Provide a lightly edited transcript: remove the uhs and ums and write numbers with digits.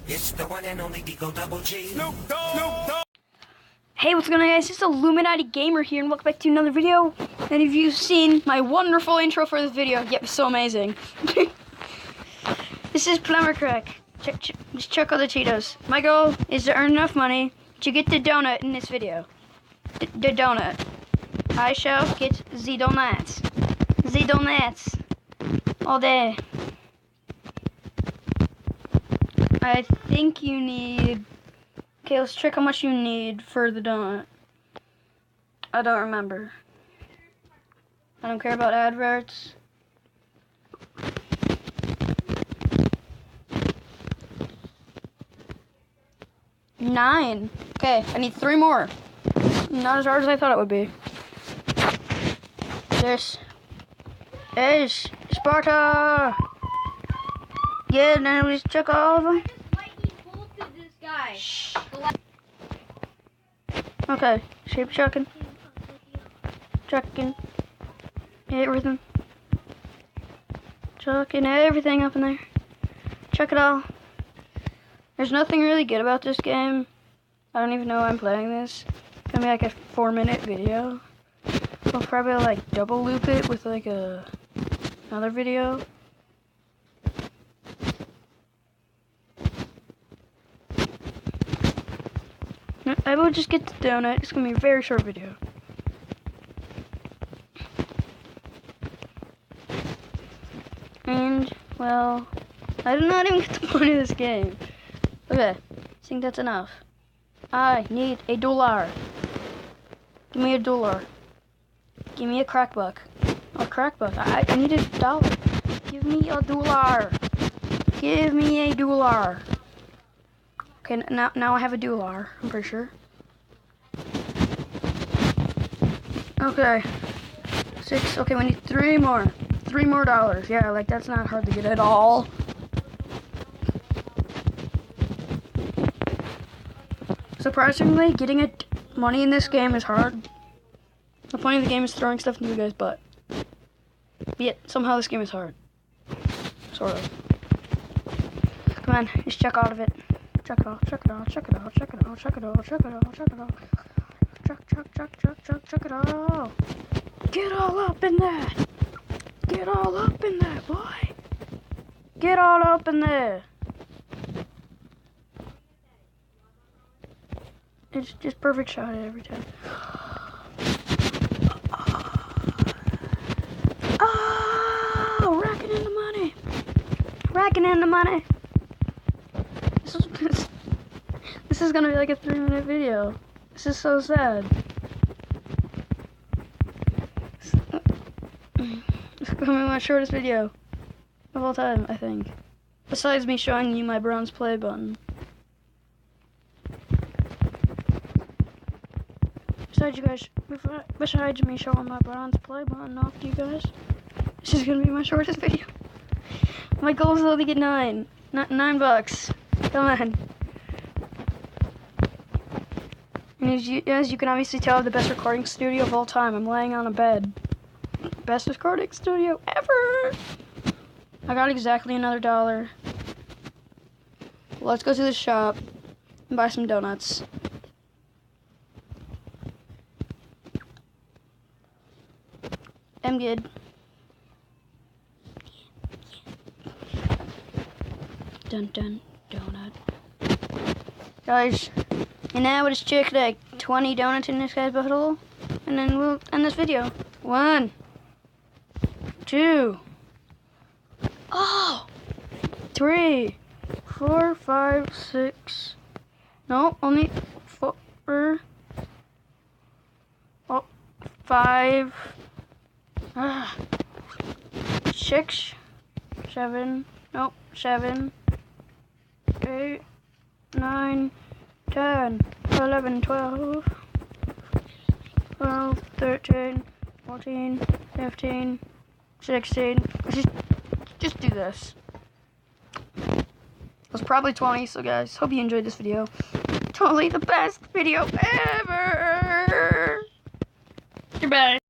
It's the one and only Digo Double G. Snoop Dogg. Hey, what's going on, guys? It's Illuminati Gamer here, and welcome back to another video. And if you've seen my wonderful intro for this video, yep, it's so amazing. This is Plumber crack. Just check all the Cheetos. My goal is to earn enough money to get the donut in this video. The donut. I shall get the donuts. The donuts. All day. I think you need... Okay, let's check how much you need for the donut. I don't remember. I don't care about adverts. $9. Okay, I need 3 more. Not as hard as I thought it would be. This is Sparta. Yeah, now we just check all of them. Shh. Okay, shape checking. Checking everything. Checking everything up in there. Check it all. There's nothing really good about this game. I don't even know why I'm playing this. It's gonna be like a 4-minute video. I'll probably like double loop it with like another video. I will just get the donut. It's gonna be a very short video. And, well, I did not even get the point of this game. Okay, I think that's enough. I need $1. Give me $1. Give me a crack buck. A crack buck. I need $1. Give me $1. Give me $1. Okay, now I have $1, I'm pretty sure. Okay. 6, okay, we need 3 more. 3 more dollars. Yeah, like that's not hard to get at all. Surprisingly, getting money in this game is hard. The point of the game is throwing stuff into you guys' butt. Yet, somehow this game is hard. Sort of. Come on, just check out of it. Check it out, check it out, check it out, check it out, check it out, check it out, check it out. Check it out. Get all up in that. Get all up in that, boy. Get all up in there. It's just perfect shot every time. Oh, racking in the money. Racking in the money. This is gonna be like a 3-minute video. This is so sad. It's gonna be my shortest video of all time, I think. Besides me showing you my bronze play button. Besides me showing my bronze play button off to you guys, this is gonna be my shortest video. My goal is only to get $9 bucks. Come on. And as you can obviously tell, the best recording studio of all time. I'm laying on a bed. Best recording studio ever. I got exactly another $1. Let's go to the shop and buy some donuts. I'm good. Dun dun donut. Guys, and now we'll just check like 20 donuts in this guy's butthole, and then we'll end this video. 1, 2, 3, 4, 5, 6. No, only 4. 5. 6, 7. No, 7. 8, 9, 10, 11, 12, 12, 13, 14, 15, 16. Just do this. It was probably 20, so guys, hope you enjoyed this video. Totally the best video ever! Goodbye.